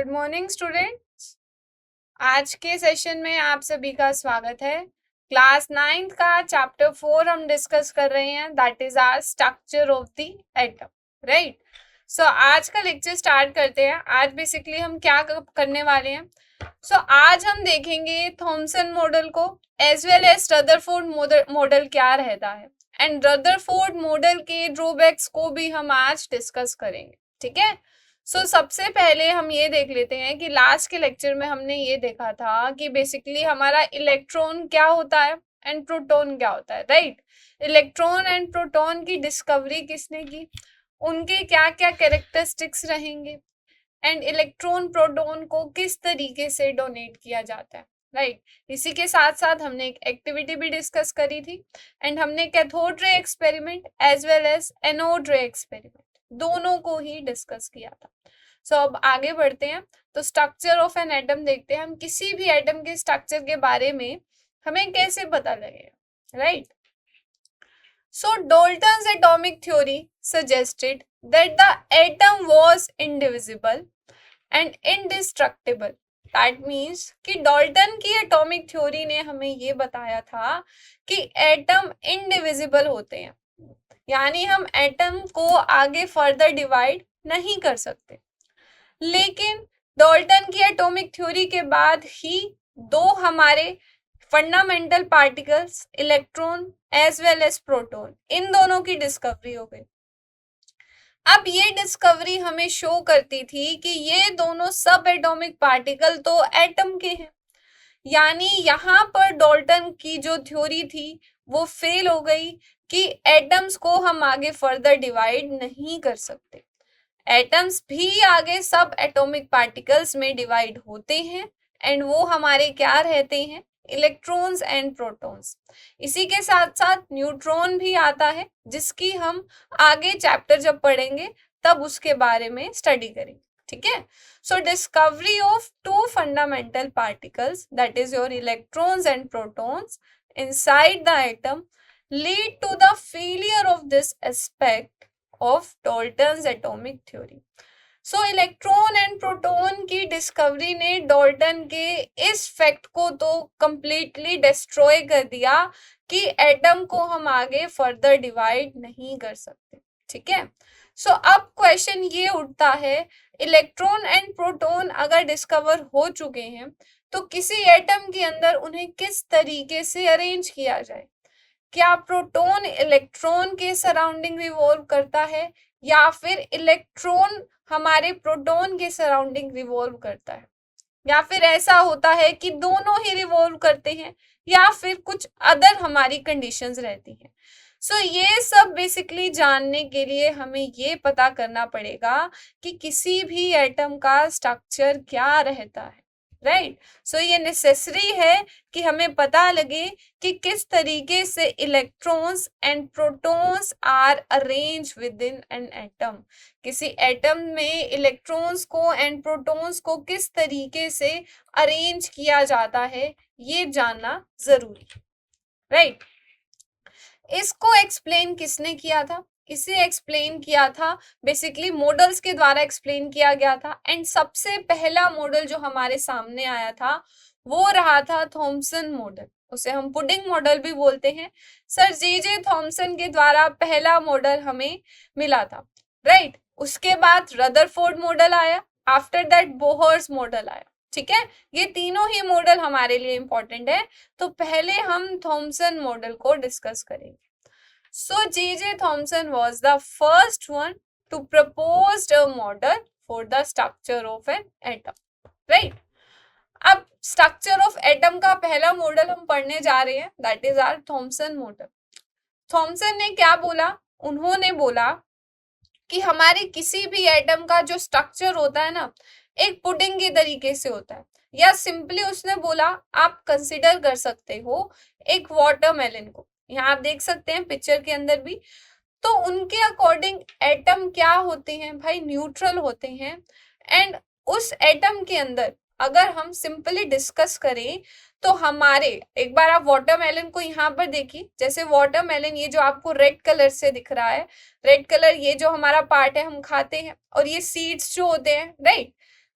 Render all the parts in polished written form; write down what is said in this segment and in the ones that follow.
Good morning students. आज के session में आप सभी का स्वागत है। क्लास 9th का चैप्टर 4 हम डिस्कस कर रहे हैं, that is our structure of the atom, right. So आज का लेक्चर स्टार्ट करते हैं। आज बेसिकली हम क्या करने वाले हैं। आज हम देखेंगे थॉमसन मॉडल को as well as Rutherford model क्या रहता है, एंड रदरफोर्ड मॉडल के ड्रॉबैक्स को भी हम आज डिस्कस करेंगे, ठीक है। सबसे पहले हम ये देख लेते हैं कि लास्ट के लेक्चर में हमने ये देखा था कि बेसिकली हमारा इलेक्ट्रॉन क्या होता है एंड प्रोटॉन क्या होता है, राइट। इलेक्ट्रॉन एंड प्रोटॉन की डिस्कवरी किसने की, उनके क्या क्या कैरेक्टरिस्टिक्स रहेंगे, एंड इलेक्ट्रॉन प्रोटॉन को किस तरीके से डोनेट किया जाता है, राइट। इसी के साथ साथ हमने एक एक्टिविटी भी डिस्कस करी थी, एंड हमने cathode ray experiment as well as anode ray experiment दोनों को ही डिस्कस किया था। अब आगे बढ़ते हैं। स्ट्रक्चर ऑफ एन एटम देखते हैं। हम किसी भी एटम के स्ट्रक्चर के बारे में हमें कैसे पता लगेगा, right. Dalton's atomic theory suggested that the atom was indivisible and indestructible. That means कि डाल्टन की एटॉमिक थ्योरी ने हमें ये बताया था कि एटम इनडिविजिबल होते हैं, यानी हम एटम को आगे फर्दर डिवाइड नहीं कर सकते। लेकिन डाल्टन की एटॉमिक थ्योरी के बाद ही दो हमारे fundamental particles electron as well as proton, इन दोनों की डिस्कवरी हो गई। अब ये डिस्कवरी हमें शो करती थी कि ये दोनों सब एटॉमिक पार्टिकल तो एटम के हैं, यानी यहाँ पर डाल्टन की जो थ्योरी थी वो फेल हो गई कि एटम्स को हम आगे फर्दर डिवाइड नहीं कर सकते। एटम्स भी आगे सब एटॉमिक पार्टिकल्स में डिवाइड होते हैं, एंड वो हमारे क्या रहते हैं, इलेक्ट्रॉन्स एंड प्रोटॉन्स। इसी के साथ साथ न्यूट्रॉन भी आता है, जिसकी हम आगे चैप्टर जब पढ़ेंगे तब उसके बारे में स्टडी करेंगे, ठीक है। Discovery of two fundamental particles, that is your electrons and protons inside the atom lead to the failure of this aspect of Dalton's atomic theory. Electron and proton की डिस्कवरी ने डाल्टन के इस fact को तो completely destroy कर दिया कि atom को हम आगे फर्दर डिवाइड नहीं कर सकते, ठीक है। अब क्वेश्चन ये उठता है, इलेक्ट्रॉन एंड प्रोटॉन अगर डिस्कवर हो चुके हैं तो किसी एटम के अंदर उन्हें किस तरीके से अरेंज किया जाए। क्या प्रोटॉन इलेक्ट्रॉन के सराउंडिंग रिवॉल्व करता है, या फिर इलेक्ट्रॉन हमारे प्रोटॉन के सराउंडिंग रिवॉल्व करता है, या फिर ऐसा होता है कि दोनों ही रिवॉल्व करते हैं, या फिर कुछ अदर हमारी कंडीशंस रहती हैं। ये सब बेसिकली जानने के लिए हमें ये पता करना पड़ेगा कि किसी भी एटम का स्ट्रक्चर क्या रहता है, राइट। ये नेसेसरी है कि हमें पता लगे कि किस तरीके से electrons and protons are arrange within an atom. किसी एटम में इलेक्ट्रॉन्स को एंड प्रोटॉन्स को किस तरीके से अरेंज किया जाता है, ये जानना जरूरी है, राइट। इसको एक्सप्लेन किसने किया था, इसे एक्सप्लेन किया था बेसिकली मॉडल्स के द्वारा एक्सप्लेन किया गया था। एंड सबसे पहला मॉडल जो हमारे सामने आया था वो रहा था थॉमसन मॉडल, उसे हम पुडिंग मॉडल भी बोलते हैं। सर जे थॉमसन के द्वारा पहला मॉडल हमें मिला था, राइट। उसके बाद रदरफोर्ड मॉडल आया, आफ्टर दैट बोहर्स मॉडल आया, ठीक है। ये तीनों ही मॉडल हमारे लिए इंपॉर्टेंट है, तो पहले हम थॉमसन मॉडल को डिस्कस करेंगे। J.J. Thomson was the first one to propose a model for the structure of an atom, right? अब स्ट्रक्चर ऑफ एटम का पहला मॉडल हम पढ़ने जा रहे हैं, that is our Thomson model. Thomson ने क्या बोला, उन्होंने बोला कि हमारे किसी भी एटम का जो स्ट्रक्चर होता है ना, एक पुडिंग के तरीके से होता है, या सिंपली उसने बोला आप कंसिडर कर सकते हो एक वाटरमेलन को। यहाँ आप देख सकते हैं पिक्चर के अंदर भी, तो उनके अकॉर्डिंग एटम क्या होते हैं भाई, न्यूट्रल होते हैं। एंड उस एटम के अंदर अगर हम सिंपली डिस्कस करें तो हमारे, एक बार आप वाटरमेलन को यहाँ पर देखिए, जैसे वाटरमेलन ये जो आपको रेड कलर से दिख रहा है, रेड कलर ये जो हमारा पार्ट है हम खाते हैं, और ये सीड्स जो होते हैं, राइट।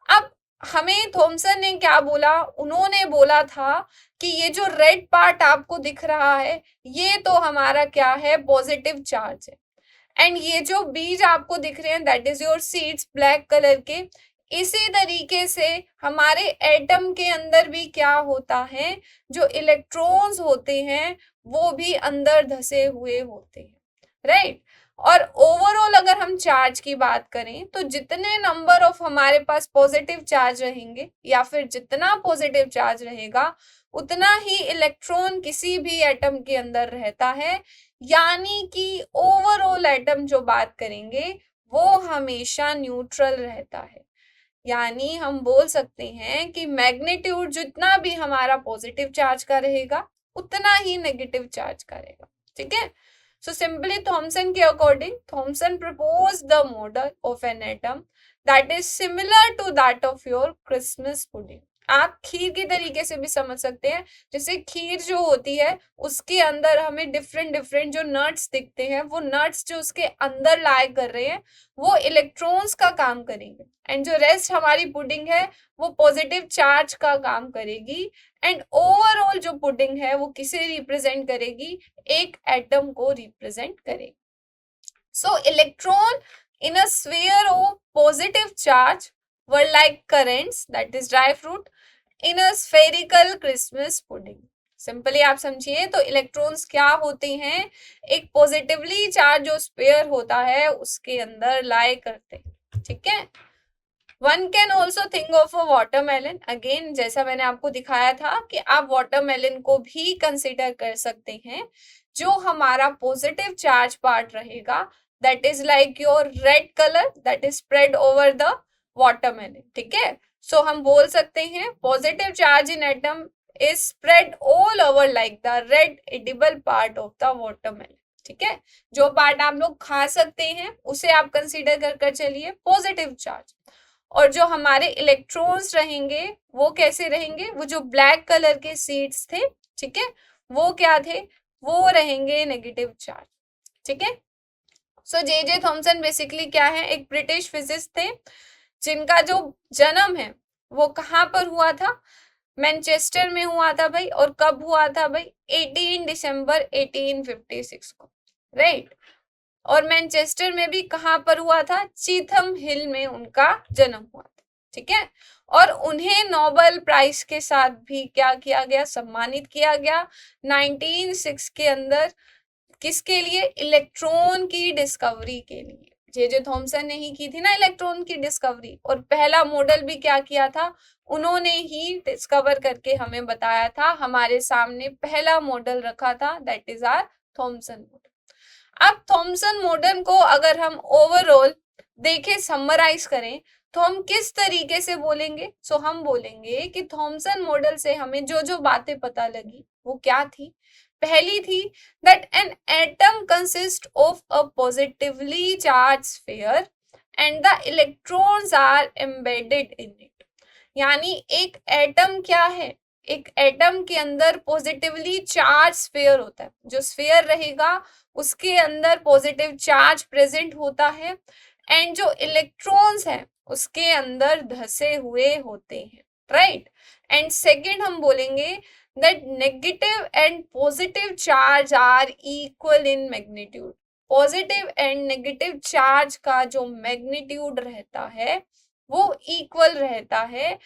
अब हमें थॉमसन ने क्या बोला, उन्होंने बोला था कि ये जो रेड पार्ट आपको दिख रहा है ये तो हमारा क्या है, पॉजिटिव चार्ज है, एंड ये जो बीज आपको दिख रहे हैं that is your seeds black colour के। इसी तरीके से हमारे एटम के अंदर भी क्या होता है, जो इलेक्ट्रॉन्स होते हैं वो भी अंदर धसे हुए होते हैं, राइट। और ओवरऑल अगर हम चार्ज की बात करें तो जितने नंबर ऑफ हमारे पास पॉजिटिव चार्ज रहेंगे या फिर जितना पॉजिटिव चार्ज रहेगा उतना ही इलेक्ट्रॉन किसी भी एटम के अंदर रहता है, यानी कि ओवरऑल एटम जो बात करेंगे वो हमेशा न्यूट्रल रहता है। यानी हम बोल सकते हैं कि मैग्नीट्यूड जितना भी हमारा पॉजिटिव चार्ज का रहेगा उतना ही नेगेटिव चार्ज का रहेगा, ठीक है। सो सिंपली थॉमसन के according Thomson propose the model of an atom that is similar to that of your Christmas pudding. आप खीर के तरीके से भी समझ सकते हैं, जैसे खीर जो होती है उसके अंदर हमें डिफरेंट डिफरेंट जो नट्स दिखते हैं, वो नट्स जो उसके अंदर लाए कर रहे हैं वो इलेक्ट्रॉन्स का काम करेंगे, एंड जो रेस्ट हमारी पुडिंग है वो पॉजिटिव चार्ज का काम करेगी, एंड ओवरऑल जो पुडिंग है वो किसे रिप्रेजेंट करेगी, एक एटम को रिप्रेजेंट करेगी। सो electron in a sphere of positive charge were like currents, that is dry fruit, in a spherical Christmas pudding. Simply आप समझिए तो इलेक्ट्रॉन्स क्या होते हैं, एक पॉजिटिवली चार्ज जो स्फीयर होता है उसके अंदर लाई करते हैं, ठीक है। One can also think of a watermelon, again जैसा मैंने आपको दिखाया था कि आप वाटरमेलन को भी कंसिडर कर सकते हैं, जो हमारा पॉजिटिव चार्ज पार्ट रहेगा that is like your red colour that is spread over the watermelon, ठीक है। सो हम बोल सकते हैं positive charge in atom is spread all over like the red edible part of the watermelon, ठीक है। जो पार्ट आप लोग खा सकते हैं उसे आप कंसीडर कर चलिए पॉजिटिव चार्ज, और जो हमारे इलेक्ट्रॉन्स रहेंगे वो कैसे रहेंगे, वो जो ब्लैक कलर के सीड्स थे, ठीक है, वो क्या थे, वो रहेंगे नेगेटिव चार्ज, ठीक है। सो जे थॉमसन बेसिकली क्या है, एक ब्रिटिश फिजिसिस्ट थे जिनका जो जन्म है वो कहाँ पर हुआ था, मैनचेस्टर में हुआ था भाई, और कब हुआ था भाई, 18 दिसंबर 1856 को, राइट। और मैनचेस्टर में भी कहां पर हुआ था, चीथम हिल में उनका जन्म हुआ था, ठीक है। और उन्हें नोबेल प्राइज के साथ भी क्या किया गया, सम्मानित किया गया 1906 के अंदर, किसके लिए, इलेक्ट्रॉन की डिस्कवरी के लिए। जे थॉमसन ने ही की थी ना इलेक्ट्रॉन की डिस्कवरी, और पहला मॉडल भी क्या किया था, उन्होंने ही डिस्कवर करके हमें बताया था, हमारे सामने पहला मॉडल रखा था that is our Thomson model. अब थॉमसन मॉडल को अगर हम ओवरऑल देखें, समराइज करें तो हम किस तरीके से बोलेंगे, सो हम बोलेंगे कि थॉमसन मॉडल से हमें जो जो बातें पता लगी वो क्या थी। पहली थी that an atom consist of a positively charge sphere and the electrons are embedded in it. यानी एक एटम क्या है, एक एटम के अंदर पॉजिटिवली चार्ज स्फीयर होता है, जो स्फीयर रहेगा उसके अंदर पॉजिटिव चार्ज प्रेजेंट होता है, एंड जो इलेक्ट्रॉन्स हैं उसके अंदर धसे हुए होते हैं, राइट। एंड सेकंड हम बोलेंगे that negative and positive charge are equal in magnitude. Positive and negative charge का जो मैग्नीट्यूड रहता है वो इक्वल रहता है,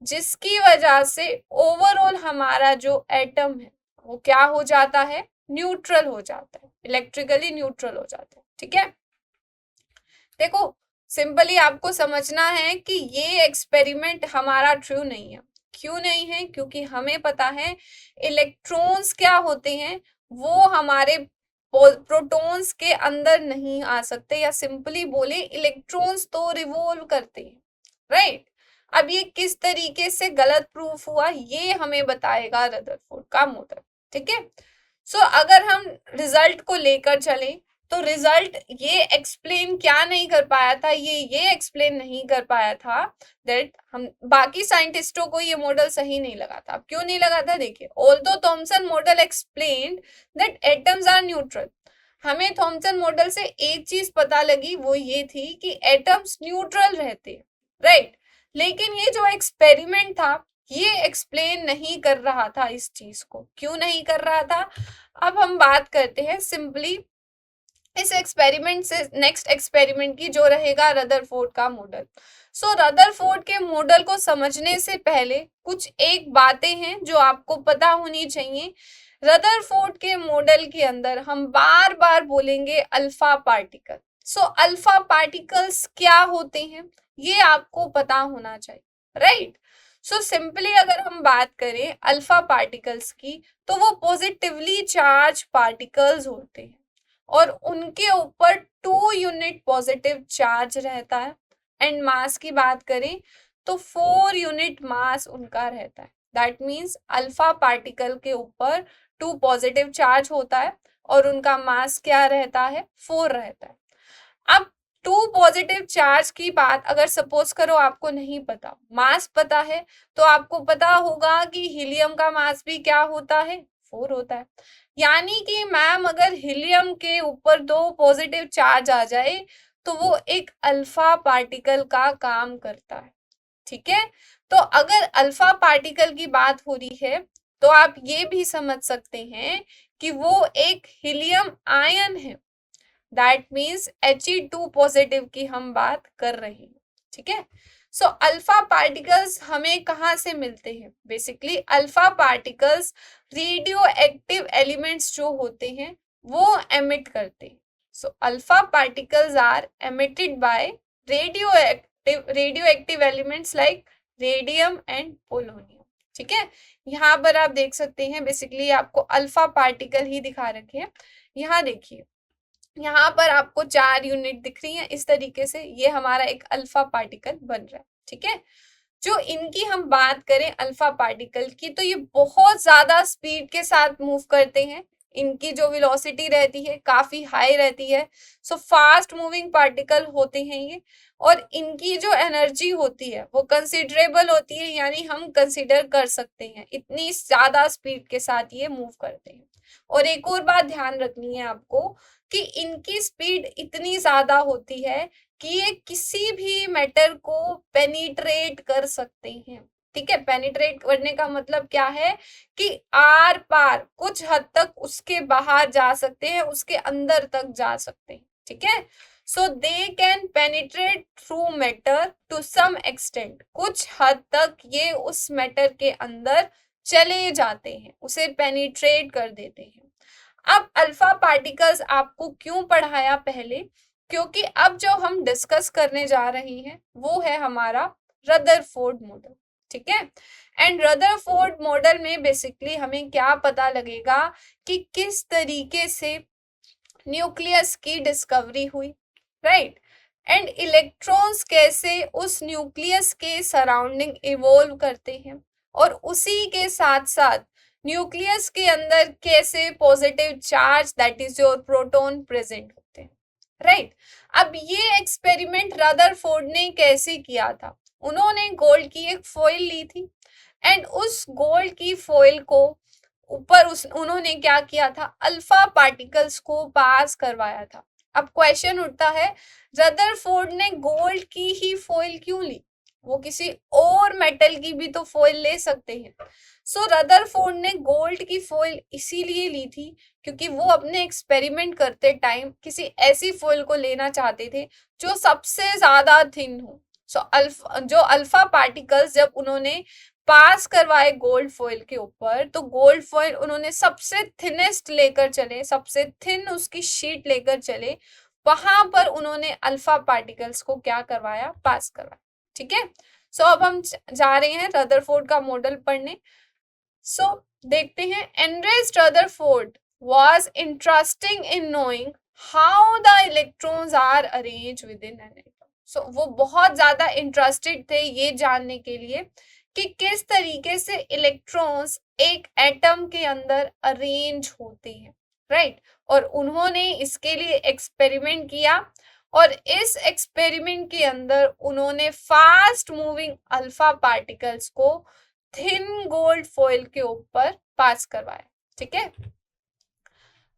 जिसकी वजह से ओवरऑल हमारा जो एटम है वो क्या हो जाता है, न्यूट्रल हो जाता है, इलेक्ट्रिकली न्यूट्रल हो जाता है, ठीक है। देखो सिंपली आपको समझना है कि ये एक्सपेरिमेंट हमारा ट्रू नहीं है। क्यों नहीं है, क्योंकि हमें पता है इलेक्ट्रॉन्स क्या होते हैं, वो हमारे प्रोटॉन्स के अंदर नहीं आ सकते, या सिंपली बोले इलेक्ट्रॉन्स तो रिवॉल्व करते हैं, राइट। अब ये किस तरीके से गलत प्रूफ हुआ ये हमें बताएगा रदरफोर्ड का मॉडल, ठीक है। सो अगर हम रिजल्ट को लेकर चले तो रिजल्ट ये एक्सप्लेन क्या नहीं कर पाया था, ये एक्सप्लेन नहीं कर पाया था दैट हम बाकी साइंटिस्टों को ये मॉडल सही नहीं लगा था। क्यों नहीं लगा था, देखिए, although Thomson model explained that atoms are neutral, हमें थॉमसन मॉडल से एक चीज पता लगी, वो ये थी कि एटम्स न्यूट्रल रहते हैं, राइट। लेकिन ये जो एक्सपेरिमेंट था ये एक्सप्लेन नहीं कर रहा था इस चीज को। क्यों नहीं कर रहा था, अब हम बात करते हैं सिंपली इस एक्सपेरिमेंट से नेक्स्ट एक्सपेरिमेंट की, जो रहेगा रदरफोर्ड का मॉडल। सो रदरफोर्ड के मॉडल को समझने से पहले कुछ एक बातें हैं जो आपको पता होनी चाहिए। रदरफोर्ड के मॉडल के अंदर हम बार बार बोलेंगे अल्फा पार्टिकल। सो अल्फा पार्टिकल्स क्या होते हैं ये आपको पता होना चाहिए, राइट। सो सिंपली अगर हम बात करें अल्फा पार्टिकल्स की, तो वो पॉजिटिवली चार्ज पार्टिकल्स होते हैं और उनके ऊपर 2 यूनिट पॉजिटिव चार्ज रहता है। एंड मास की बात करें तो 4 यूनिट मास उनका रहता है। दैट मीन्स अल्फा पार्टिकल के ऊपर 2 पॉजिटिव चार्ज होता है और उनका मास क्या रहता है, 4 रहता है। अब 2 पॉजिटिव चार्ज की बात अगर सपोज करो आपको नहीं पता, मास पता है, तो आपको पता होगा कि हीलियम का मास भी क्या होता है, 4 होता है। यानी कि मैम अगर हीलियम के ऊपर 2 पॉजिटिव चार्ज आ जाए तो वो एक अल्फा पार्टिकल का काम करता है, ठीक है। तो अगर अल्फा पार्टिकल की बात हो रही है तो आप ये भी समझ सकते हैं कि वो एक हीलियम आयन है। दैट मीन्स He2 पॉजिटिव की हम बात कर रहे हैं, ठीक है। सो अल्फा पार्टिकल्स हमें कहाँ से मिलते हैं, basically alpha particles radioactive elements जो होते हैं वो एमिट करते हैं। So alpha particles are emitted by radioactive elements like radium and polonium, ठीक है। यहाँ पर आप देख सकते हैं बेसिकली आपको अल्फा पार्टिकल ही दिखा रखे हैं। यहाँ देखिए, यहाँ पर आपको 4 यूनिट दिख रही है इस तरीके से, ये हमारा एक अल्फा पार्टिकल बन रहा है, ठीक है। जो इनकी हम बात करें अल्फा पार्टिकल की, तो ये बहुत ज्यादा स्पीड के साथ मूव करते हैं। इनकी जो वेलोसिटी रहती है काफी हाई रहती है। सो फास्ट मूविंग पार्टिकल होते हैं ये, और इनकी जो एनर्जी होती है वो कंसिडरेबल होती है, यानी हम कंसिडर कर सकते हैं इतनी ज्यादा स्पीड के साथ ये मूव करते हैं। और एक और बात ध्यान रखनी है आपको कि इनकी स्पीड इतनी ज्यादा होती है कि ये किसी भी मैटर को पेनिट्रेट कर सकते हैं, ठीक है। पेनिट्रेट करने का मतलब क्या है कि आर पार कुछ हद तक उसके बाहर जा सकते हैं, उसके अंदर तक जा सकते हैं, ठीक है। So they can penetrate through matter to some extent, कुछ हद तक ये उस मैटर के अंदर चले जाते हैं, उसे पेनिट्रेट कर देते हैं। अब अल्फा पार्टिकल्स आपको क्यों पढ़ाया पहले, क्योंकि अब जो हम डिस्कस करने जा रहे हैं वो है हमारा रदरफोर्ड मॉडल, ठीक है। एंड रदरफोर्ड मॉडल में बेसिकली हमें क्या पता लगेगा कि किस तरीके से न्यूक्लियस की डिस्कवरी हुई, राइट। एंड इलेक्ट्रॉन्स कैसे उस न्यूक्लियस के सराउंडिंग इवॉल्व करते हैं, और उसी के साथ साथ न्यूक्लियस के अंदर कैसे positive charge that is your proton present होते हैं, राइट। अब ये एक्सपेरिमेंट रदरफोर्ड ने कैसे किया था, उन्होंने गोल्ड की एक फॉइल ली थी एंड उस गोल्ड की फॉइल को ऊपर उन्होंने क्या किया था, अल्फा पार्टिकल्स को पास करवाया था। अब क्वेश्चन उठता है रदरफोर्ड ने गोल्ड की ही फॉइल क्यों ली, वो किसी और मेटल की भी तो फॉइल ले सकते हैं। सो रदरफोर्ड ने गोल्ड की फॉइल इसीलिए ली थी क्योंकि वो अपने एक्सपेरिमेंट करते टाइम किसी ऐसी फॉइल को लेना चाहते थे जो सबसे ज्यादा थिन हो। सो अल्फा पार्टिकल्स जब उन्होंने पास करवाए गोल्ड फॉइल के ऊपर, तो गोल्ड फॉइल उन्होंने सबसे थिनेस्ट लेकर चले, सबसे थिन उसकी शीट लेकर चले, वहां पर उन्होंने अल्फा पार्टिकल्स को क्या करवाया, पास करवाया, ठीक है। सो अब हम जा रहे हैं रदरफोर्ड का मॉडल पढ़ने। सो देखते हैं, एंड्रेस Rutherford was interesting in knowing how the electrons are arranged within an atom. So वो बहुत ज्यादा इंटरेस्टेड थे ये जानने के लिए कि किस तरीके से इलेक्ट्रॉन्स एक एटम के अंदर अरेंज होते हैं, राइट। और उन्होंने इसके लिए एक्सपेरिमेंट किया और इस एक्सपेरिमेंट के अंदर उन्होंने फास्ट मूविंग अल्फा पार्टिकल्स को थिन गोल्ड फॉइल के ऊपर पास करवाया, ठीक है।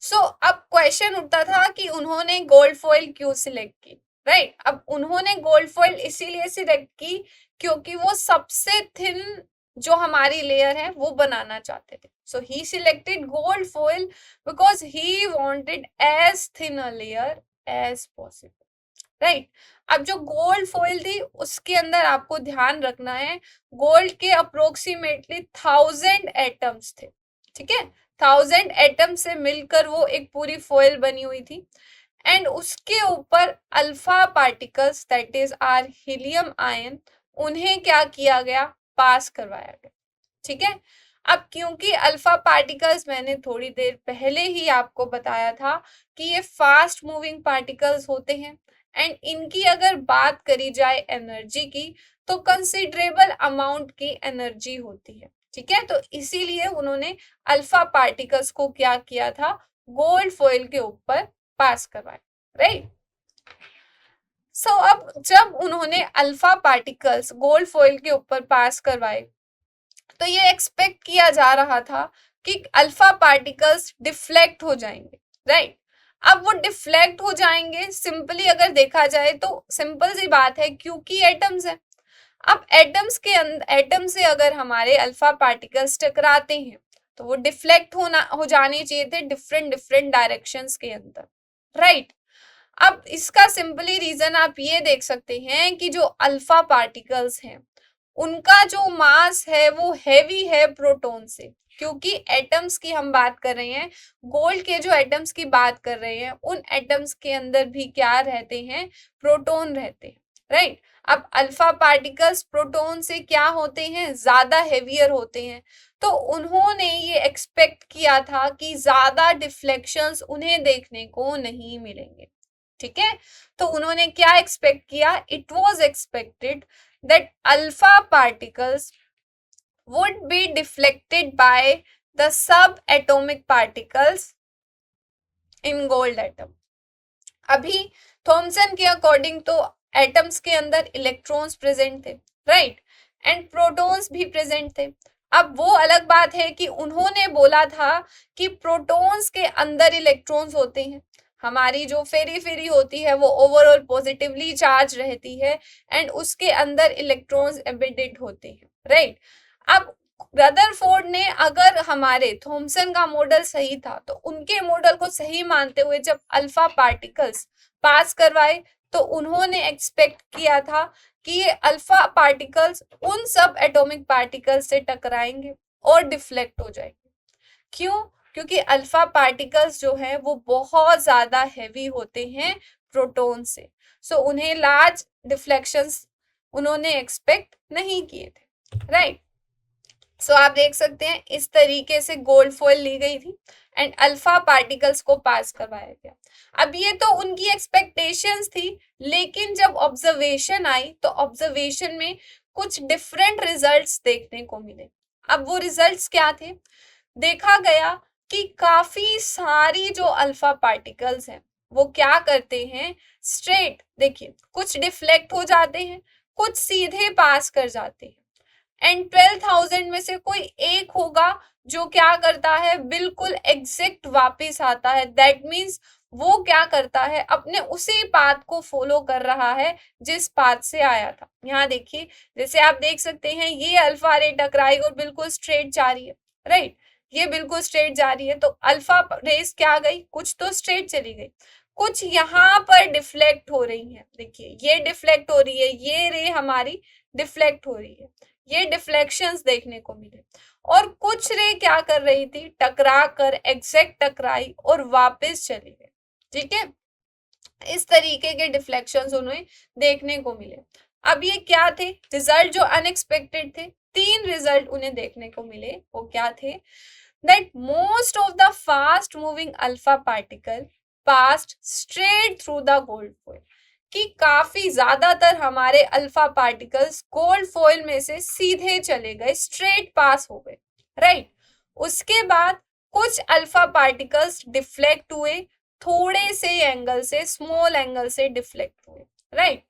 सो अब क्वेश्चन उठता था कि उन्होंने गोल्ड फॉइल क्यों सिलेक्ट की, राइट। अब उन्होंने गोल्ड फॉइल इसीलिए सिलेक्ट की क्योंकि वो सबसे थिन जो हमारी लेयर है वो बनाना चाहते थे। So he selected gold foil because he wanted as thin a layer as possible, right. अब जो गोल्ड फॉइल थी उसके अंदर आपको ध्यान रखना है गोल्ड के अप्रोक्सीमेटली 1000 एटम्स थे, ठीक है। 1000 एटम से मिलकर वो एक पूरी फॉइल बनी हुई थी एंड उसके ऊपर alpha particles that is are helium ion, उन्हें क्या किया गया, पास करवाया गया, ठीक है। अब क्योंकि अल्फा पार्टिकल्स मैंने थोड़ी देर पहले ही आपको बताया था कि ये फास्ट मूविंग पार्टिकल्स होते हैं एंड इनकी अगर बात करी जाए एनर्जी की तो कंसिडरेबल अमाउंट की एनर्जी होती है, ठीक है। तो इसीलिए उन्होंने अल्फा पार्टिकल्स को क्या किया था, गोल्ड फॉइल के ऊपर पास करवाया, राइट। सो अब जब उन्होंने अल्फा पार्टिकल्स गोल्ड फॉइल के ऊपर पास करवाए तो ये एक्सपेक्ट किया जा रहा था कि अल्फा पार्टिकल्स डिफ्लेक्ट हो जाएंगे, राइट। अब वो डिफ्लेक्ट हो जाएंगे, सिंपली अगर देखा जाए तो सिंपल सी बात है क्योंकि एटम्स है। अब एटम्स के अंदर एटम से अगर हमारे अल्फा पार्टिकल्स टकराते हैं तो वो डिफ्लेक्ट हो जाने चाहिए थे डिफरेंट डिफरेंट डायरेक्शंस के अंदर, राइट। अब इसका सिंपली रीजन आप ये देख सकते हैं कि जो अल्फा पार्टिकल्स हैं उनका जो मास है वो हैवी है प्रोटॉन से, क्योंकि एटम्स की हम बात कर रहे हैं, गोल्ड के जो एटम्स की बात कर रहे हैं उन एटम्स के अंदर भी क्या रहते हैं, प्रोटॉन रहते हैं, राइट। अब अल्फा पार्टिकल्स प्रोटॉन से क्या होते हैं, ज्यादा हेवियर होते हैं, तो उन्होंने ये एक्सपेक्ट किया था कि ज्यादा डिफ्लेक्शंस उन्हें देखने को नहीं मिलेंगे, ठीक है। तो उन्होंने क्या एक्सपेक्ट किया, it was expected that alpha particles would be deflected by the subatomic particles in gold atom। अभी थॉमसन के अकॉर्डिंग तो एटम्स के अंदर इलेक्ट्रॉन्स प्रेजेंट थे, राइट, एंड प्रोटॉन्स भी प्रेजेंट थे। अब वो अलग बात है कि उन्होंने बोला था कि प्रोटॉन्स के अंदर इलेक्ट्रॉन्स होते हैं, हमारी जो फेरी फेरी होती है वो ओवरऑल पॉजिटिवली चार्ज रहती है एंड उसके अंदर इलेक्ट्रॉन्स एम्बेडेड होते हैं, राइट। अब रदरफोर्ड ने अगर हमारे थॉमसन का मॉडल सही था तो उनके मॉडल को सही मानते हुए जब अल्फा पार्टिकल्स पास करवाए तो उन्होंने एक्सपेक्ट किया था कि ये अल्फा पार्टिकल्स उन सब एटॉमिक पार्टिकल्स से टकराएंगे और डिफ्लेक्ट हो जाएंगे। क्यों, क्योंकि अल्फा पार्टिकल्स जो है वो बहुत ज्यादा हैवी होते हैं प्रोटॉन से, सो उन्हें लार्ज डिफ्लेक्शंस उन्होंने एक्सपेक्ट नहीं किए थे, राइट। सो आप देख सकते हैं इस तरीके से गोल्ड फॉइल ली गई थी एंड अल्फा पार्टिकल्स को पास करवाया गया। अब ये तो उनकी एक्सपेक्टेशंस थी, लेकिन जब ऑब्जर्वेशन आई तो ऑब्जर्वेशन में कुछ डिफरेंट रिजल्ट्स देखने को मिले। अब वो रिजल्ट्स क्या थे, देखा गया कि काफी सारी जो अल्फा पार्टिकल्स हैं वो क्या करते हैं, स्ट्रेट, देखिए कुछ डिफ्लेक्ट हो जाते हैं, कुछ सीधे पास कर जाते हैं एंड 12,000 में से कोई एक होगा जो क्या करता है, बिल्कुल एग्जैक्ट वापस आता है। दैट मीन्स वो क्या करता है, अपने उसी पाथ को फॉलो कर रहा है जिस पाथ से आया था। यहाँ देखिए जैसे आप देख सकते हैं ये अल्फा रे टकराई और बिल्कुल स्ट्रेट जा रही है, राइट, ये बिल्कुल स्ट्रेट जा रही है, तो अल्फा रेस क्या गई, कुछ तो स्ट्रेट चली गई, कुछ यहाँ पर डिफ्लेक्ट हो रही है, देखिए ये डिफ्लेक्ट हो रही है, ये रे हमारी डिफ्लेक्ट हो रही है, ये डिफ्लेक्शंस देखने को मिले, और कुछ रे क्या कर रही थी, टकरा कर एग्जैक्ट टकराई और वापस चली गई, ठीक है। इस तरीके के डिफ्लेक्शंस उन्हें देखने को मिले। अब ये क्या थे रिजल्ट जो अनएक्सपेक्टेड थे, तीन रिजल्ट उन्हें देखने को मिले, वो क्या थे, that most of the fast moving alpha particle passed straight through the gold foil, कि काफी ज्यादातर हमारे अल्फा पार्टिकल्स गोल्ड फॉइल में से सीधे चले गए, स्ट्रेट पास हो गए, राइट। उसके बाद कुछ अल्फा पार्टिकल्स डिफ्लेक्ट हुए, थोड़े से एंगल से, स्मॉल एंगल से डिफ्लेक्ट हुए, right.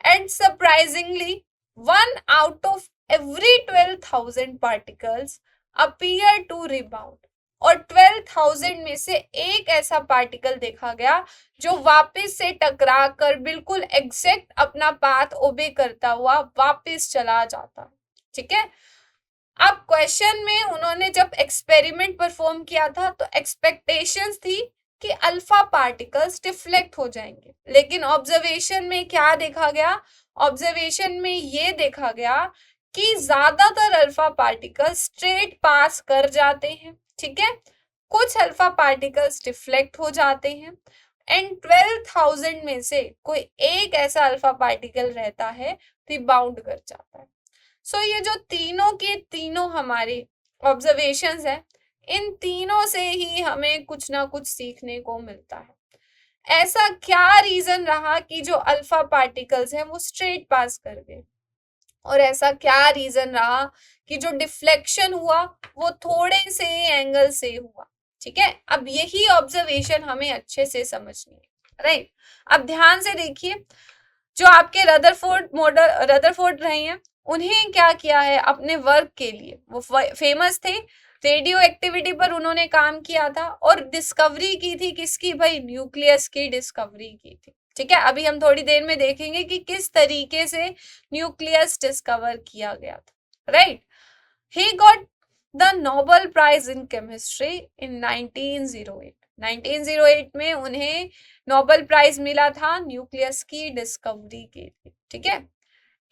And surprisingly 1 out of every 12,000 particles appear to rebound, और 12,000 में से एक ऐसा पार्टिकल देखा गया जो वापस से टकरा कर बिल्कुल एग्जैक्ट अपना पाथ ओबे करता हुआ वापस चला जाता। ठीक है, अब क्वेश्चन में उन्होंने जब एक्सपेरिमेंट परफॉर्म किया था तो एक्सपेक्टेशंस थी कि अल्फा पार्टिकल्स डिफ्लेक्ट हो जाएंगे, लेकिन ऑब्जर्वेशन में क्या देखा गया, ऑब्जर्वेशन में ये देखा गया कि ज्यादातर अल्फा पार्टिकल्स स्ट्रेट पास कर जाते हैं। ठीक है, कुछ अल्फा पार्टिकल्स डिफ्लेक्ट हो जाते हैं एंड 12,000 में से कोई एक ऐसा अल्फा पार्टिकल रहता है रिबाउंड कर जाता है। सो ये जो तीनों के तीनों हमारे ऑब्जर्वेशंस है, इन तीनों से ही हमें कुछ ना कुछ सीखने को मिलता है। ऐसा क्या रीजन रहा कि जो अल्फा पार्टिकल्स हैं वो स्ट्रेट पास कर गए, और ऐसा क्या रीजन रहा कि जो डिफ्लेक्शन हुआ वो थोड़े से एंगल से हुआ। ठीक है, अब यही ऑब्जर्वेशन हमें अच्छे से समझनी है, राइट। अब ध्यान से देखिए, जो आपके रदरफोर्ड मॉडल रदरफोर्ड रहे हैं, उन्हें क्या किया है अपने वर्क के लिए, वो फेमस थे, रेडियो एक्टिविटी पर उन्होंने काम किया था और डिस्कवरी की थी किसकी, भाई न्यूक्लियस की डिस्कवरी की थी। ठीक है, अभी हम थोड़ी देर में देखेंगे कि किस तरीके से न्यूक्लियस डिस्कवर किया गया था, right. He got the Nobel prize in chemistry in 1908। 1908 में उन्हें नोबेल प्राइज मिला था न्यूक्लियस की डिस्कवरी के लिए। ठीक है,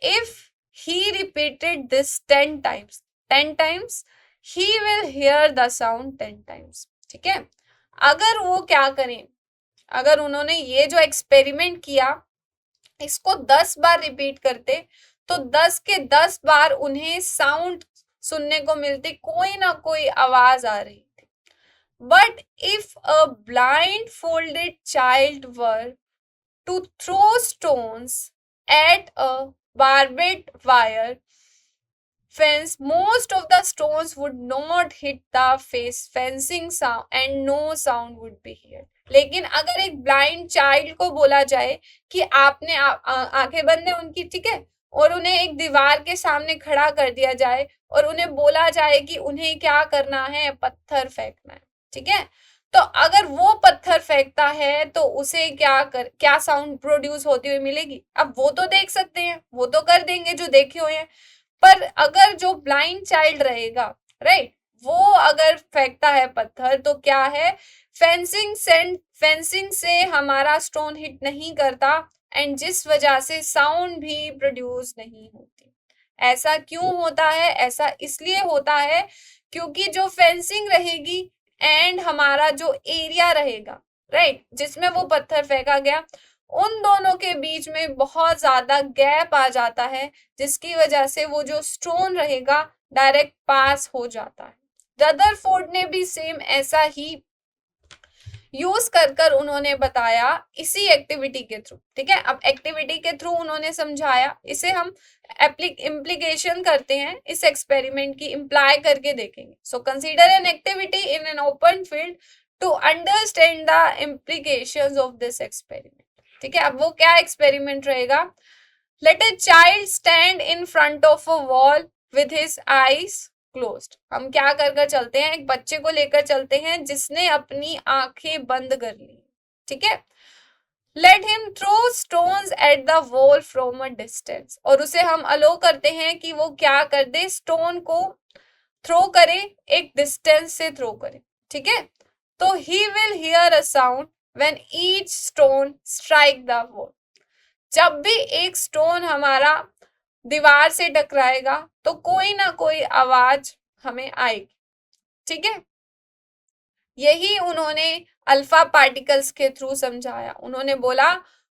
if he repeated this 10 times, 10 times he will hear the sound 10 times। ठीक है, अगर वो क्या करें, अगर उन्होंने ये जो एक्सपेरिमेंट किया इसको 10 बार रिपीट करते तो 10 के 10 बार उन्हें साउंड सुनने को मिलती, कोई ना कोई आवाज आ रही थी। But if a blindfolded child were to throw stones at a barbed wire fence, most of the stones would not hit the face fencing sound and no sound would be heard। लेकिन अगर एक blind child को बोला जाए कि आपने आंखें बंद है उनकी, ठीक है, और उन्हें एक दीवार के सामने खड़ा कर दिया जाए और उन्हें बोला जाए कि उन्हें क्या करना है, पत्थर फेंकना है। ठीक है, तो अगर वो पत्थर फेंकता है तो उसे क्या साउंड प्रोड्यूस होती हुई मिलेगी। अब वो तो देख सकते हैं, वो तो कर देंगे जो देखे हुए हैं, पर अगर जो ब्लाइंड चाइल्ड रहेगा, राइट, वो अगर फेंकता है पत्थर तो क्या है, फेंसिंग से हमारा स्टोन हिट नहीं करता एंड जिस वजह से साउंड भी प्रोड्यूस नहीं होती। ऐसा क्यों होता है, ऐसा इसलिए होता है क्योंकि जो फेंसिंग रहेगी एंड हमारा जो एरिया रहेगा, राइट, जिसमें वो पत्थर फेंका गया, उन दोनों के बीच में बहुत ज्यादा गैप आ जाता है, जिसकी वजह से वो जो स्टोन रहेगा डायरेक्ट पास हो जाता है। रदरफोर्ड ने भी सेम ऐसा ही यूज कर उन्होंने बताया इसी एक्टिविटी के थ्रू। ठीक है, अब एक्टिविटी के थ्रू उन्होंने समझाया, इसे हम इम्प्लीकेशन करते हैं, इस एक्सपेरिमेंट की इम्प्लाई करके देखेंगे। So consider an activity in an open field to understand the implications of this experiment. ठीक है, अब वो क्या एक्सपेरिमेंट रहेगा, let a child stand in front of a wall with his eyes closed. हम क्या कर चलते हैं, एक बच्चे को लेकर चलते हैं जिसने अपनी आंखें बंद कर ली। ठीक है, let him throw stones at the wall from a distance, और उसे हम अलो करते हैं कि वो क्या कर दे, स्टोन को थ्रो करे, एक डिस्टेंस से थ्रो करे। ठीक है, तो he will hear a sound when each stone strike the wall. जब भी एक स्टोन हमारा दीवार से टकराएगा तो कोई ना कोई आवाज हमें आएगी। ठीक है, यही उन्होंने अल्फा पार्टिकल्स के थ्रू समझाया। उन्होंने बोला,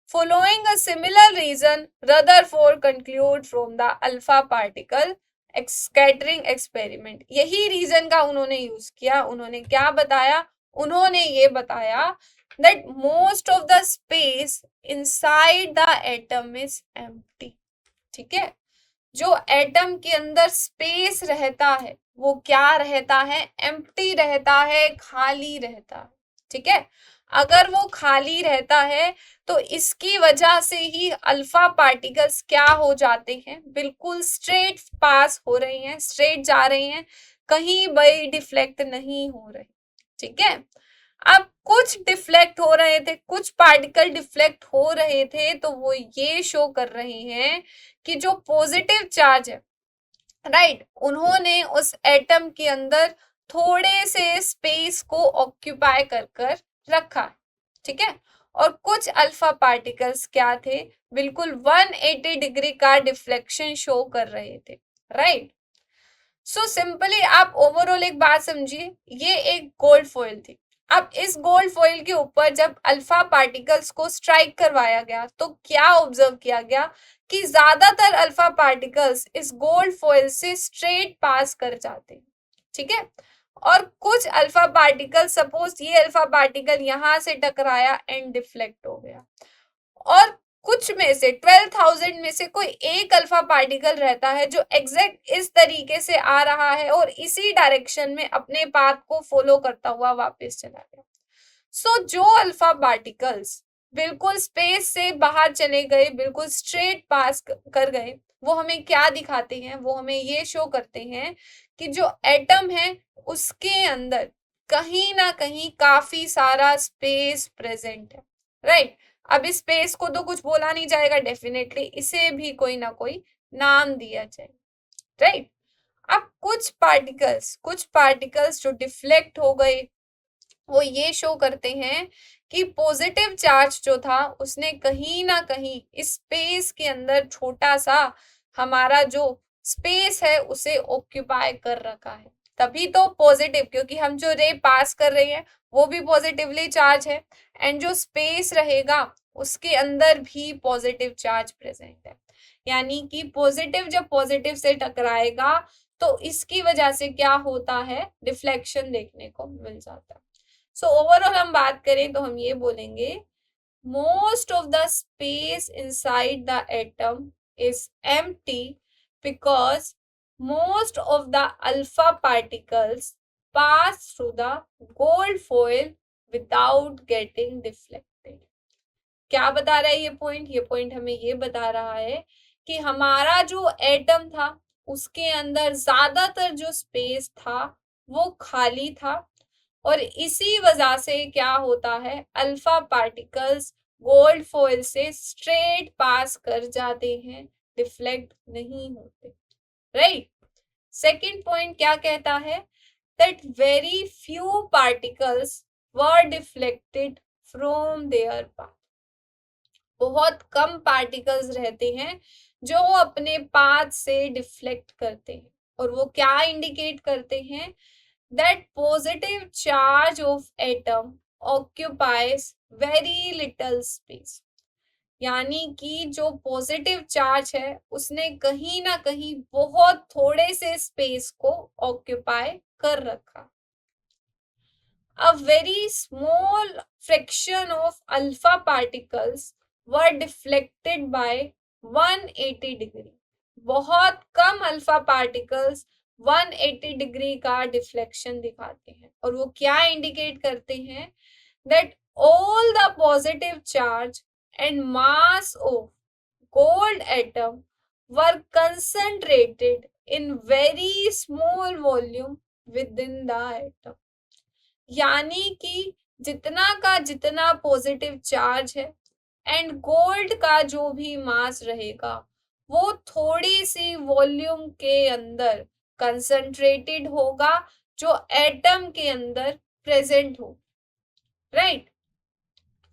following a similar reason Rutherford concluded from the alpha particle scattering experiment. यही रीजन का उन्होंने यूज किया। उन्होंने क्या बताया, उन्होंने ये बताया that most of the space inside the atom is empty। ठीक है, जो एटम के अंदर स्पेस रहता है वो क्या रहता है, एम्प्टी रहता है, खाली रहता है। ठीक है, अगर वो खाली रहता है तो इसकी वजह से ही अल्फा पार्टिकल्स क्या हो जाते हैं, बिल्कुल स्ट्रेट पास हो रहे हैं, स्ट्रेट जा रहे हैं, कहीं भी डिफ्लेक्ट नहीं हो रहे। ठीक है। अब कुछ डिफ्लेक्ट हो रहे थे, कुछ पार्टिकल डिफ्लेक्ट हो रहे थे, तो वो ये शो कर रहे हैं कि जो पॉजिटिव चार्ज है, राइट, उन्होंने उस एटम के अंदर थोड़े से स्पेस को ऑक्यूपाई कर कर रखा, ठीक है। और कुछ अल्फा पार्टिकल्स क्या थे, बिल्कुल 180 डिग्री का डिफ्लेक्शन शो कर रहे थे, राइट। सो सिंपली आप ओवरऑल एक बात समझिए, ये एक गोल्ड फॉइल थी। अब इस गोल्ड फॉइल के ऊपर जब अल्फा पार्टिकल्स को स्ट्राइक करवाया गया तो क्या ऑब्जर्व किया गया कि ज्यादातर अल्फा पार्टिकल्स इस गोल्ड फॉइल से स्ट्रेट पास कर जाते हैं, ठीक है। और कुछ अल्फा पार्टिकल, सपोज ये अल्फा पार्टिकल यहां से टकराया एंड डिफ्लेक्ट हो गया, और कुछ में से 12,000 में से कोई एक अल्फा पार्टिकल रहता है जो एग्जैक्ट इस तरीके से आ रहा है और इसी डायरेक्शन में अपने पाथ को फॉलो करता हुआ वापस चला गया। सो जो अल्फा पार्टिकल्स बिल्कुल स्पेस से बाहर चले गए, बिल्कुल स्ट्रेट पास कर गए, वो हमें क्या दिखाते हैं, वो हमें ये शो करते हैं कि जो एटम है उसके अंदर कहीं ना कहीं काफी सारा स्पेस प्रेजेंट है, राइट। अब इस स्पेस को तो कुछ बोला नहीं जाएगा, डेफिनेटली इसे भी कोई ना कोई नाम दिया जाए, राइट। अब कुछ पार्टिकल्स जो डिफ्लेक्ट हो गए, वो ये शो करते हैं कि पॉजिटिव चार्ज जो था उसने कहीं ना कहीं इस स्पेस के अंदर छोटा सा हमारा जो स्पेस है उसे ऑक्यूपाई कर रखा है। तभी तो पॉजिटिव, क्योंकि हम जो रे पास कर रहे हैं वो भी पॉजिटिवली चार्ज है, एंड जो स्पेस रहेगा उसके अंदर भी पॉजिटिव चार्ज प्रेजेंट है। यानी कि पॉजिटिव जब पॉजिटिव से टकराएगा तो इसकी वजह से क्या होता है, डिफ्लेक्शन देखने को मिल जाता है। सो ओवरऑल हम बात करें तो हम ये बोलेंगे, most of the space inside the atom is empty because most of the alpha particles pass through the gold foil without getting deflected। क्या बता रहा है ये पॉइंट, ये पॉइंट हमें ये बता रहा है कि हमारा जो एटम था उसके अंदर ज्यादातर जो स्पेस था वो खाली था, और इसी वजह से क्या होता है, अल्फा पार्टिकल्स गोल्ड फॉइल से स्ट्रेट पास कर जाते हैं, डिफ्लेक्ट नहीं होते, राइट। सेकंड पॉइंट क्या कहता है, that very few particles were deflected from there path. बहुत कम पार्टिकल्स रहते हैं जो अपने पाथ से डिफ्लेक्ट करते हैं, और वो क्या इंडिकेट करते हैं, that positive charge of atom occupies very little space. यानी कि जो पॉजिटिव चार्ज है उसने कहीं ना कहीं बहुत थोड़े से स्पेस को ऑक्यूपाई कर रखा। A very small fraction of alpha particles were deflected by 180 degree. बहुत कम अल्फा पार्टिकल्स 180 डिग्री का डिफ्लेक्शन दिखाते हैं, और वो क्या इंडिकेट करते हैं, that all the positive charge and mass of gold atom were concentrated in very small volume within the atom। यानी कि जितना का जितना पॉजिटिव चार्ज है एंड गोल्ड का जो भी मास रहेगा वो थोड़ी सी वॉल्यूम के अंदर कंसंट्रेटेड होगा जो एटम के अंदर प्रेजेंट हो, right.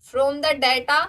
From the data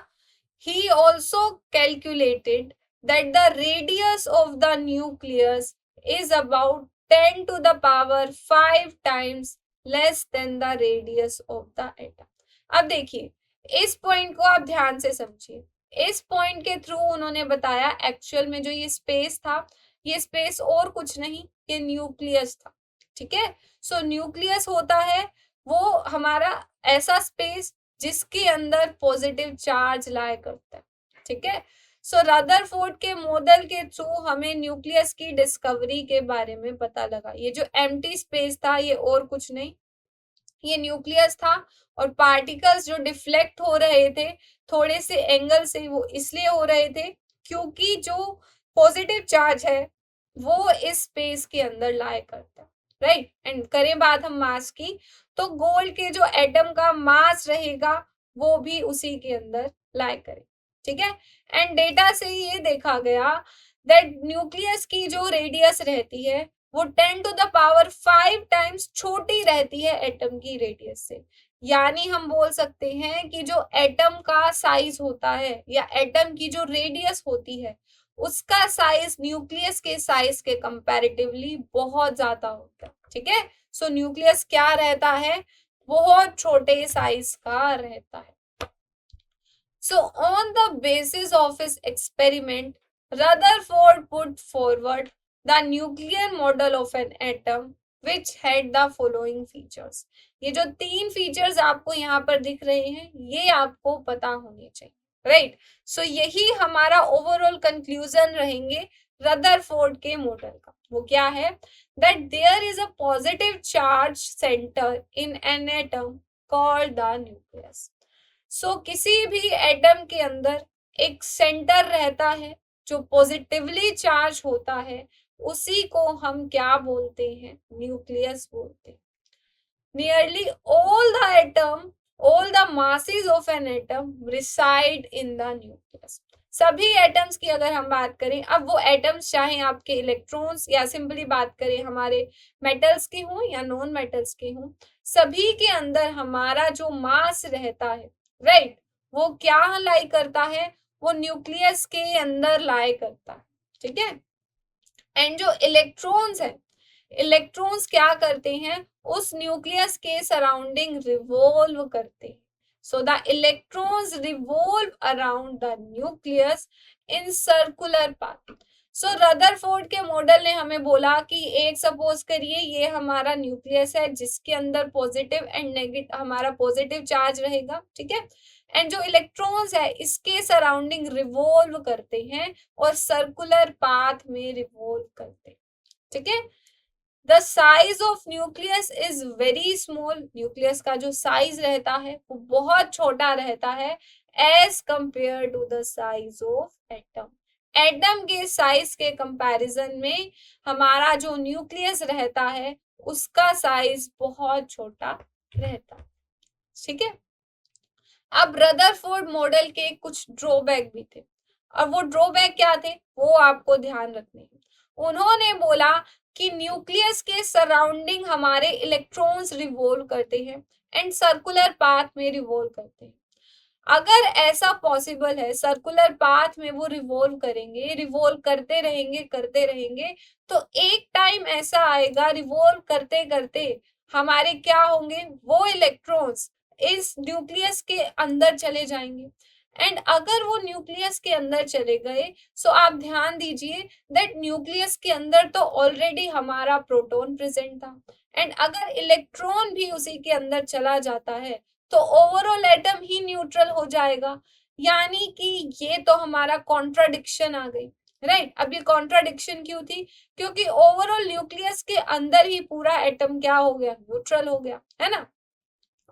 he also calculated that the radius of the nucleus is about 10 to the power 5 times less than the radius of the atom। अब देखिए इस पॉइंट को आप ध्यान से समझिए, इस पॉइंट के थ्रू उन्होंने बताया एक्चुअल में जो ये स्पेस था, ये स्पेस और कुछ नहीं, ये न्यूक्लियस था, ठीक है। सो न्यूक्लियस होता है वो हमारा ऐसा स्पेस जिसके अंदर पॉजिटिव चार्ज लाया करता है, ठीक है। सो रदरफोर्ड के मॉडल के थ्रू हमें न्यूक्लियस की डिस्कवरी के बारे में पता लगा। ये जो एम्प्टी स्पेस था ये और कुछ नहीं, ये न्यूक्लियस था, और पार्टिकल्स जो डिफ्लेक्ट हो रहे थे थोड़े से एंगल से वो इसलिए हो रहे थे क्योंकि जो पॉजिटिव चार्ज है वो इस स्पेस के अंदर लाया करता है, राइट। एंड करें बात हम मास की, तो गोल्ड के जो एटम का मास रहेगा वो भी उसी के अंदर लाई करे, ठीक है। एंड डेटा से ये देखा गया दैट न्यूक्लियस की जो रेडियस रहती है वो 10⁵ टाइम्स छोटी रहती है एटम की रेडियस से। यानी हम बोल सकते हैं कि जो एटम का साइज होता है या एटम की जो रेडियस होती है उसका साइज न्यूक्लियस के साइज के कंपैरेटिवली बहुत ज्यादा होता है, ठीक है। सो न्यूक्लियस क्या रहता है, बहुत छोटे साइज का रहता है। So, on the basis of his experiment, Rutherford put forward the nuclear model of an atom which had the following features. ये जो 3 फीचर्स आपको यहाँ पर दिख रहे हैं ये आपको पता होने चाहिए, राइट। सो यही हमारा ओवरऑल कंक्लूजन रहेंगे रदरफोर्ड के मॉडल का। वो क्या है, that there is a positive charge centre in an atom called the nucleus. So किसी भी एटम के अंदर एक सेंटर रहता है जो पॉजिटिवली चार्ज होता है, उसी को हम क्या बोलते हैं, न्यूक्लियस बोलते हैं। Nearly all the masses of an atom reside in the nucleus। सभी एटम्स की अगर हम बात करें, अब वो एटम्स चाहे आपके इलेक्ट्रॉन्स या सिंपली बात करें हमारे मेटल्स के हों या नॉन मेटल्स के हों, सभी के अंदर हमारा जो मास रहता है, राइट, वो क्या लाई करता है, वो न्यूक्लियस के अंदर लाई करता है, ठीक है। एंड जो इलेक्ट्रॉन्स है, इलेक्ट्रॉन्स क्या करते हैं, उस न्यूक्लियस के सराउंडिंग रिवॉल्व करते हैं। So the electrons revolve around the nucleus in circular path. So Rutherford के मॉडल ने हमें बोला कि एक सपोज करिए ये हमारा न्यूक्लियस है जिसके अंदर पॉजिटिव एंड नेगेटिव, हमारा पॉजिटिव चार्ज रहेगा, ठीक है। एंड जो इलेक्ट्रॉन्स है इसके सराउंडिंग रिवॉल्व करते हैं और सर्कुलर पाथ में रिवॉल्व करते हैं, ठीक है। The size of nucleus is very small. Nucleus का जो साइज रहता है वो बहुत छोटा रहता है as compare to the size of atom. Atom के साइज के कंपैरिजन में हमारा जो न्यूक्लियस रहता है उसका साइज बहुत छोटा रहता है, ठीक है। अब रदरफोर्ड मॉडल के कुछ ड्रॉबैक भी थे, और वो ड्रॉबैक क्या थे वो आपको ध्यान रखने हैं। उन्होंने बोला कि न्यूक्लियस के सराउंडिंग हमारे इलेक्ट्रॉन्स रिवॉल्व करते हैं एंड सर्कुलर पाथ में रिवॉल्व करते हैं। अगर ऐसा पॉसिबल है, सर्कुलर पाथ में वो रिवॉल्व करेंगे, रिवॉल्व करते रहेंगे, तो एक टाइम ऐसा आएगा रिवॉल्व करते करते हमारे क्या होंगे, वो इलेक्ट्रॉन्स इस न्यूक्लियस के अंदर चले जाएंगे। एंड अगर वो न्यूक्लियस के अंदर चले गए, सो आप ध्यान दीजिए दैट न्यूक्लियस के अंदर तो ऑलरेडी हमारा प्रोटॉन प्रेजेंट था, एंड अगर इलेक्ट्रॉन भी उसी के अंदर चला जाता है तो ओवरऑल एटम ही न्यूट्रल हो जाएगा। यानी कि ये तो हमारा कॉन्ट्राडिक्शन आ गई, राइट। अब ये कॉन्ट्राडिक्शन क्यों थी, क्योंकि ओवरऑल न्यूक्लियस के अंदर ही पूरा एटम क्या हो गया, न्यूट्रल हो गया, है ना।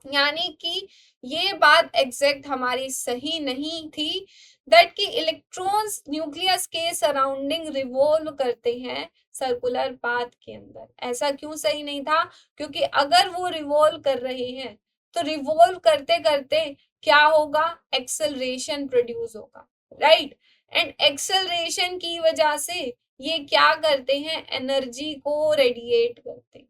यानी कि ये बात एग्जैक्ट हमारी सही नहीं थी दैट कि इलेक्ट्रॉन्स न्यूक्लियस के सराउंडिंग रिवॉल्व करते हैं सर्कुलर पाथ के अंदर। ऐसा क्यों सही नहीं था, क्योंकि अगर वो रिवॉल्व कर रहे हैं तो रिवॉल्व करते करते क्या होगा, एक्सेलरेशन प्रोड्यूस होगा, राइट। एंड एक्सेलरेशन की वजह से ये क्या करते हैं, एनर्जी को रेडिएट करते हैं।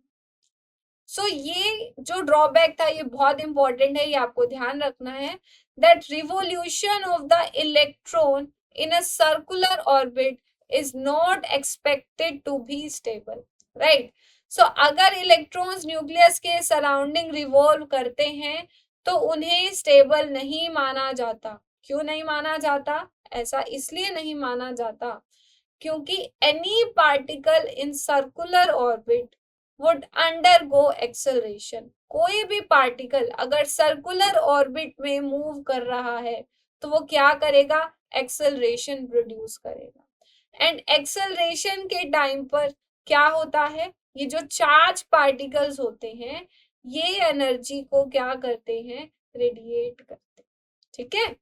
सो ये जो ड्रॉबैक था ये बहुत इंपॉर्टेंट है, ये आपको ध्यान रखना है that revolution of the electron in a circular orbit is not expected to be stable, right. So अगर इलेक्ट्रॉन्स न्यूक्लियस के सराउंडिंग रिवॉल्व करते हैं तो उन्हें स्टेबल नहीं माना जाता। क्यों नहीं माना जाता, ऐसा इसलिए नहीं माना जाता क्योंकि any particle in circular orbit would undergo acceleration. कोई भी पार्टिकल अगर सर्कुलर ऑर्बिट में मूव कर रहा है तो वो क्या करेगा, एक्सेलरेशन प्रोड्यूस करेगा। एंड एक्सेलरेशन के टाइम पर क्या होता है, ये जो चार्ज पार्टिकल्स होते हैं ये एनर्जी को क्या करते हैं, रेडिएट करते हैं, ठीक है।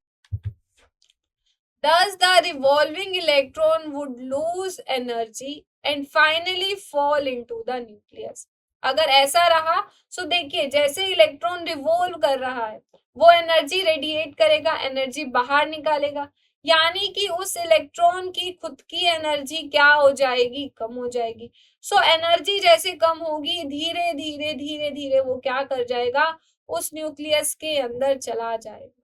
Thus, the revolving electron would lose energy and finally fall into the nucleus. अगर ऐसा रहा सो देखिए जैसे इलेक्ट्रॉन रिवॉल्व कर रहा है वो एनर्जी रेडिएट करेगा, एनर्जी बाहर निकालेगा, यानी कि उस इलेक्ट्रॉन की खुद की एनर्जी क्या हो जाएगी, कम हो जाएगी। सो एनर्जी जैसे कम होगी धीरे धीरे धीरे धीरे वो क्या कर जाएगा, उस न्यूक्लियस के अंदर चला जाएगा।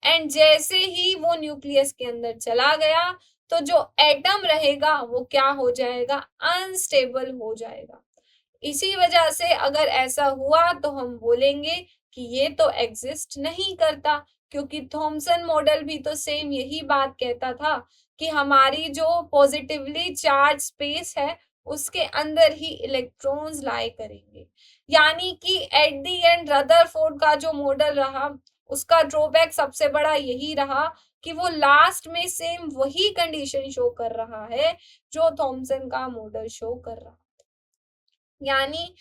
एंड जैसे ही वो न्यूक्लियस के अंदर चला गया तो जो एटम रहेगा वो क्या हो जाएगा, अनस्टेबल हो जाएगा। इसी वजह से अगर ऐसा हुआ तो हम बोलेंगे कि ये तो एग्जिस्ट नहीं करता, क्योंकि थॉमसन मॉडल भी तो सेम यही बात कहता था कि हमारी जो पॉजिटिवली चार्ज स्पेस है उसके अंदर ही इलेक्ट्रॉन्स लाई करेंगे। यानी कि एट द एंड रदरफोर्ड का जो मॉडल रहा उसका ड्रॉबैक सबसे बड़ा यही रहा कि वो लास्ट में सेम वही कंडीशन शो कर रहा है जो थॉमसन का मॉडल शो कर रहा है। यानी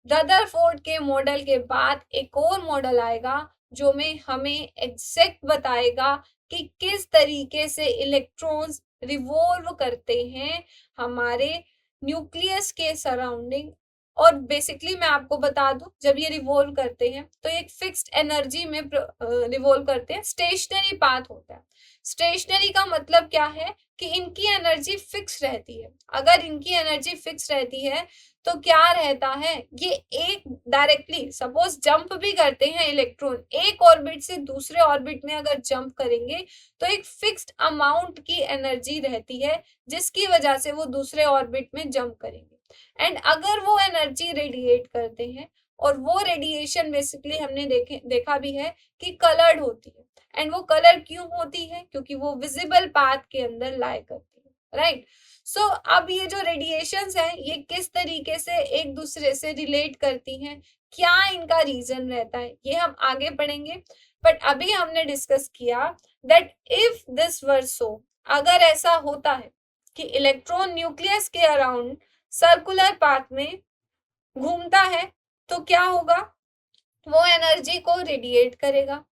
रदरफोर्ड के मॉडल के बाद एक और मॉडल आएगा जो में हमें एग्जैक्ट बताएगा कि किस तरीके से इलेक्ट्रॉन्स रिवॉल्व करते हैं हमारे न्यूक्लियस के सराउंडिंग। और बेसिकली मैं आपको बता दूं जब ये रिवॉल्व करते हैं तो एक फिक्स्ड एनर्जी में रिवॉल्व करते हैं, स्टेशनरी पाथ होता है। स्टेशनरी का मतलब क्या है कि इनकी एनर्जी फिक्स रहती है। अगर इनकी एनर्जी फिक्स रहती है तो क्या रहता है, ये एक डायरेक्टली सपोज जंप भी करते हैं इलेक्ट्रॉन, एक ऑर्बिट से दूसरे ऑर्बिट में अगर जंप करेंगे तो एक फिक्स्ड अमाउंट की एनर्जी रहती है जिसकी वजह से वो दूसरे ऑर्बिट में जंप करेंगे। एंड अगर वो एनर्जी रेडिएट करते हैं और वो रेडिएशन बेसिकली हमने देखा भी है कि कलर्ड होती है। एंड वो कलर क्यों होती है, क्योंकि वो विजिबल पाथ के अंदर लाई करती है, राइट। सो अब ये जो रेडिएशंस हैं ये किस तरीके से एक दूसरे से रिलेट करती हैं, क्या इनका रीजन रहता है, ये हम आगे पढ़ेंगे। बट अभी हमने डिस्कस किया दैट इफ दिस वर सो, अगर ऐसा होता है कि इलेक्ट्रॉन न्यूक्लियस के अराउंड सर्कुलर पाथ में घूमता है तो क्या होगा, वो एनर्जी को रेडिएट करेगा,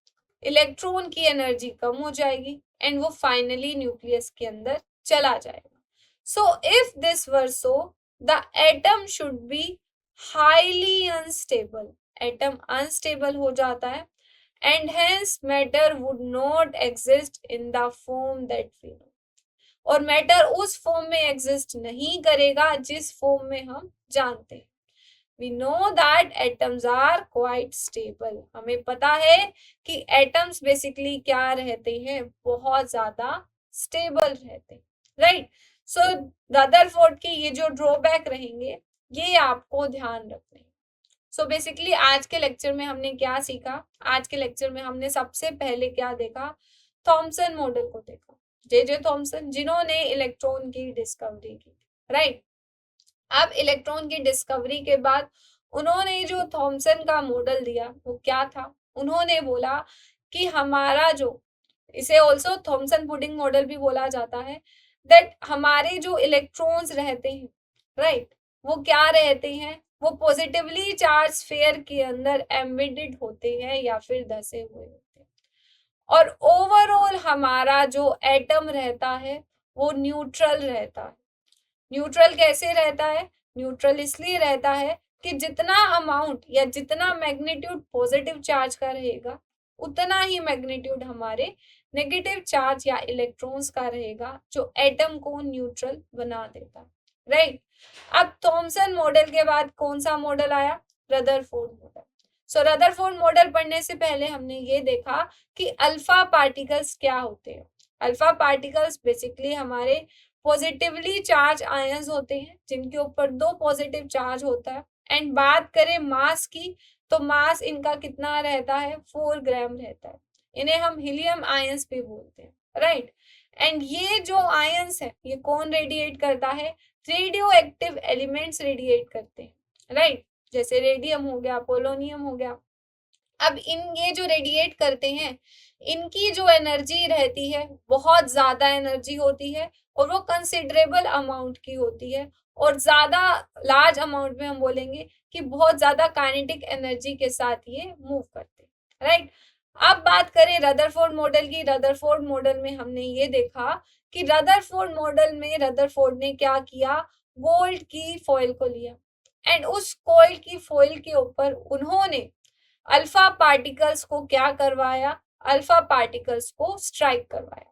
इलेक्ट्रॉन की एनर्जी कम हो जाएगी एंड वो फाइनली न्यूक्लियस के अंदर चला जाएगा। So if this were so, the atom should be highly unstable. Atom unstable हो जाता है and hence matter would not exist in the form that we know. और मैटर उस फॉर्म में एग्जिस्ट नहीं करेगा जिस फॉर्म में हम जानते हैं। We know that atoms are quite stable. हमें पता है कि एटम्स बेसिकली क्या रहते हैं, बहुत ज्यादा स्टेबल रहते हैं, राइट। सो रदरफोर्ड के ये जो ड्रॉबैक रहेंगे ये आपको ध्यान रखने हैं। सो बेसिकली आज के लेक्चर में हमने क्या सीखा, आज के लेक्चर में हमने सबसे पहले क्या देखा, थॉमसन मॉडल को देखा, जे थॉमसन जिन्होंने इलेक्ट्रॉन की डिस्कवरी की, राइट। अब इलेक्ट्रॉन की डिस्कवरी के बाद उन्होंने जो थॉमसन का मॉडल दिया वो क्या था, उन्होंने बोला कि हमारा जो, इसे ऑल्सो थॉमसन पुडिंग मॉडल भी बोला जाता है, दैट हमारे जो इलेक्ट्रॉन्स रहते हैं, राइट, वो क्या रहते हैं, वो पॉजिटिवली चार्ज स्फीयर के अंदर एम्बेडेड होते हैं या फिर धसे हुए होते हैं। और ओवरऑल हमारा जो एटम रहता है वो न्यूट्रल रहता है। न्यूट्रल कैसे रहता है, न्यूट्रल इसलिए रहता है कि जितना अमाउंट या जितना मैग्नीट्यूड पॉजिटिव चार्ज का रहेगा उतना ही मैग्नीट्यूड हमारे नेगेटिव चार्ज या इलेक्ट्रॉन्स का रहेगा जो एटम को न्यूट्रल बना देता, राइट। अब थॉमसन मॉडल के बाद कौन सा मॉडल आया, रदरफोर्ड मॉडल। सो रदरफोर्ड मॉडल पढ़ने से पहले हमने ये देखा कि अल्फा पार्टिकल्स क्या होते हैं। अल्फा पार्टिकल्स बेसिकली हमारे पॉजिटिवली चार्ज आयंस होते हैं जिनके ऊपर 2 पॉजिटिव चार्ज होता है। एंड बात करें मास की तो मास इनका कितना रहता है, 4 ग्राम रहता है। इन्हें हम हीलियम आयंस भी बोलते हैं, राइट। एंड ये जो आयंस है ये कौन रेडिएट करता है, रेडियो एक्टिव एलिमेंट्स रेडिएट करते हैं, राइट, जैसे रेडियम हो गया, पोलोनियम हो गया। अब ये जो रेडिएट करते हैं इनकी जो एनर्जी रहती है बहुत ज्यादा एनर्जी होती है और वो कंसिडरेबल अमाउंट की होती है, और ज्यादा लार्ज अमाउंट में हम बोलेंगे कि बहुत ज्यादा काइनेटिक एनर्जी के साथ ये मूव करते हैं, राइट। अब बात करें रदरफोर्ड मॉडल की, रदरफोर्ड मॉडल में हमने ये देखा कि रदरफोर्ड मॉडल में रदरफोर्ड ने क्या किया, गोल्ड की फॉइल को लिया। एंड उस कॉइल की फॉइल के ऊपर उन्होंने अल्फा पार्टिकल्स को क्या करवाया, अल्फा पार्टिकल्स को स्ट्राइक करवाया।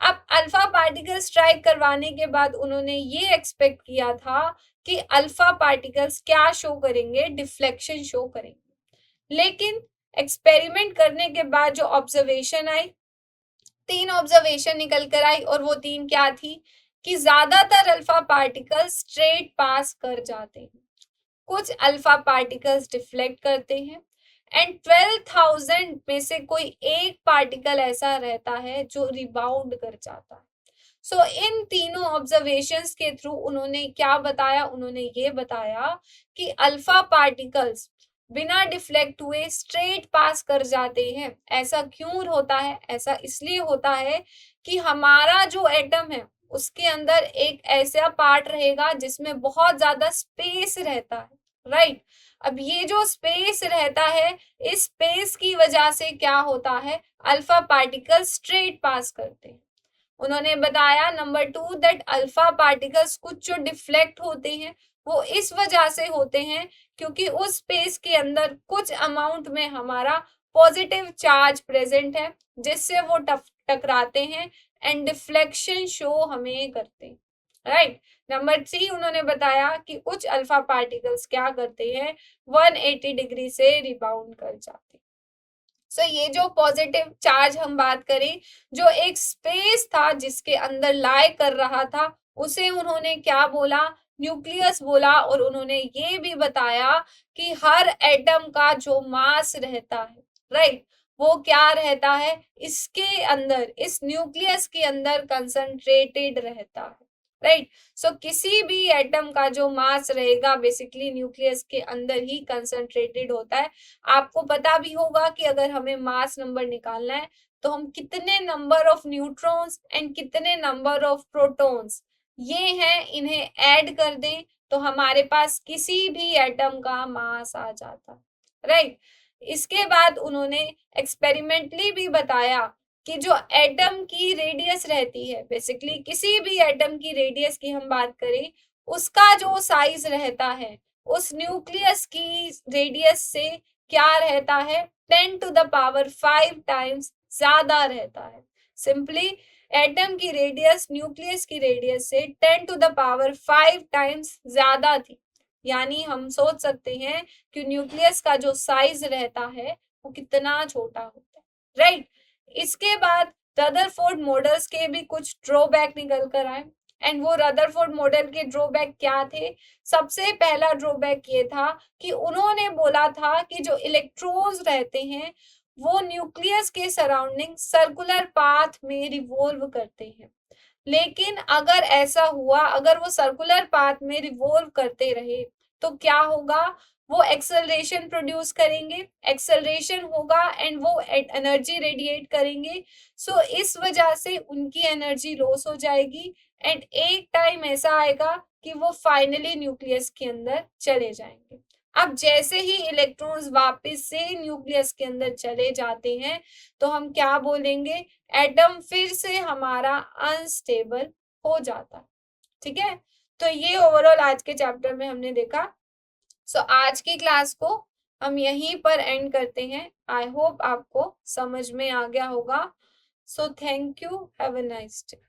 अब अल्फा पार्टिकल स्ट्राइक करवाने के बाद उन्होंने ये एक्सपेक्ट किया था कि अल्फा पार्टिकल्स क्या शो करेंगे, डिफ्लेक्शन शो करेंगे। लेकिन एक्सपेरिमेंट करने के बाद जो ऑब्जर्वेशन आई, 3 ऑब्जर्वेशन निकल कर आई, और वो 3 क्या थी कि ज्यादातर अल्फा पार्टिकल्स स्ट्रेट पास कर जाते हैं, कुछ अल्फा पार्टिकल्स डिफ्लेक्ट करते हैं, एंड 12,000 में से कोई एक पार्टिकल ऐसा रहता है जो रिबाउंड कर जाता है। सो इन तीनों ऑब्जर्वेशंस के थ्रू उन्होंने क्या बताया, उन्होंने ये बताया कि अल्फा पार्टिकल्स बिना डिफ्लेक्ट हुए स्ट्रेट पास कर जाते हैं। ऐसा क्यों होता है? ऐसा इसलिए होता है कि हमारा जो एटम है उसके अंदर एक ऐसा पार्ट रहेगा जिसमें बहुत ज्यादा स्पेस रहता है, राइट। अब ये जो स्पेस रहता है, इस स्पेस की वजह से क्या होता है, अल्फा पार्टिकल स्ट्रेट पास करते हैं। उन्होंने बताया नंबर 2 दैट अल्फा पार्टिकल्स कुछ जो डिफ्लेक्ट होते हैं वो इस वजह से होते हैं क्योंकि उस स्पेस के अंदर कुछ अमाउंट में हमारा पॉजिटिव चार्ज प्रेजेंट है जिससे वो टकराते हैं एंड डिफ्लेक्शन शो हमें करते हैं, राइट। नंबर 3 उन्होंने बताया कि कुछ अल्फा पार्टिकल्स क्या करते हैं, 180 डिग्री से रिबाउंड कर जाते हैं। सो ये जो पॉजिटिव चार्ज हम बात करें, जो एक स्पेस था जिसके अंदर लाई कर रहा था, उसे उन्होंने क्या बोला, न्यूक्लियस बोला। और उन्होंने ये भी बताया कि हर एटम का जो मास रहता है, राइट, वो क्या रहता है, इसके अंदर, इस न्यूक्लियस के अंदर कंसंट्रेटेड रहता है, राइट। सो किसी भी एटम का जो मास रहेगा बेसिकली न्यूक्लियस के अंदर ही कंसंट्रेटेड होता है। आपको पता भी होगा कि अगर हमें मास नंबर निकालना है तो हम कितने नंबर ऑफ न्यूट्रॉन्स एंड कितने नंबर ऑफ प्रोटॉन्स ये हैं, इन्हें ऐड कर दें तो हमारे पास किसी भी एटम का मास आ जाता, राइट। इसके बाद उन्होंने एक्सपेरिमेंटली भी बताया कि जो एटम की रेडियस रहती है, बेसिकली किसी भी एटम की रेडियस की हम बात करें, उसका जो साइज रहता है उस न्यूक्लियस की रेडियस से क्या रहता है, 10 टू द पावर 5 टाइम्स ज्यादा रहता है। सिंपली एटम की रेडियस न्यूक्लियस की रेडियस से 10 टू द पावर 5 टाइम्स ज्यादा थी। यानी हम सोच सकते हैं कि न्यूक्लियस का जो साइज रहता है वो कितना छोटा होता है, राइट। इसके बाद रदरफोर्ड मॉडल्स के भी कुछ ड्रॉबैक निकल कर आए, एंड वो रदरफोर्ड मॉडल के ड्रॉबैक क्या थे। सबसे पहला ड्रॉबैक ये था कि उन्होंने बोला था कि जो इलेक्ट्रॉन्स रहते हैं वो न्यूक्लियस के सराउंडिंग सर्कुलर पाथ में रिवॉल्व करते हैं। लेकिन अगर ऐसा हुआ, अगर वो सर्कुलर पाथ में रिवॉल्व करते रहे तो क्या होगा, वो एक्सेलरेशन प्रोड्यूस करेंगे, एक्सेलरेशन होगा एंड वो एनर्जी रेडिएट करेंगे। सो इस वजह से उनकी एनर्जी लॉस हो जाएगी एंड एक टाइम ऐसा आएगा कि वो फाइनली न्यूक्लियस के अंदर चले जाएंगे। अब जैसे ही इलेक्ट्रॉन्स वापस से न्यूक्लियस के अंदर चले जाते हैं तो हम क्या बोलेंगे, एटम फिर से हमारा अनस्टेबल हो जाता है, ठीक है। तो ये ओवरऑल आज के चैप्टर में हमने देखा। सो आज की क्लास को हम यहीं पर एंड करते हैं। आई होप आपको समझ में आ गया होगा। So thank you, have a nice day.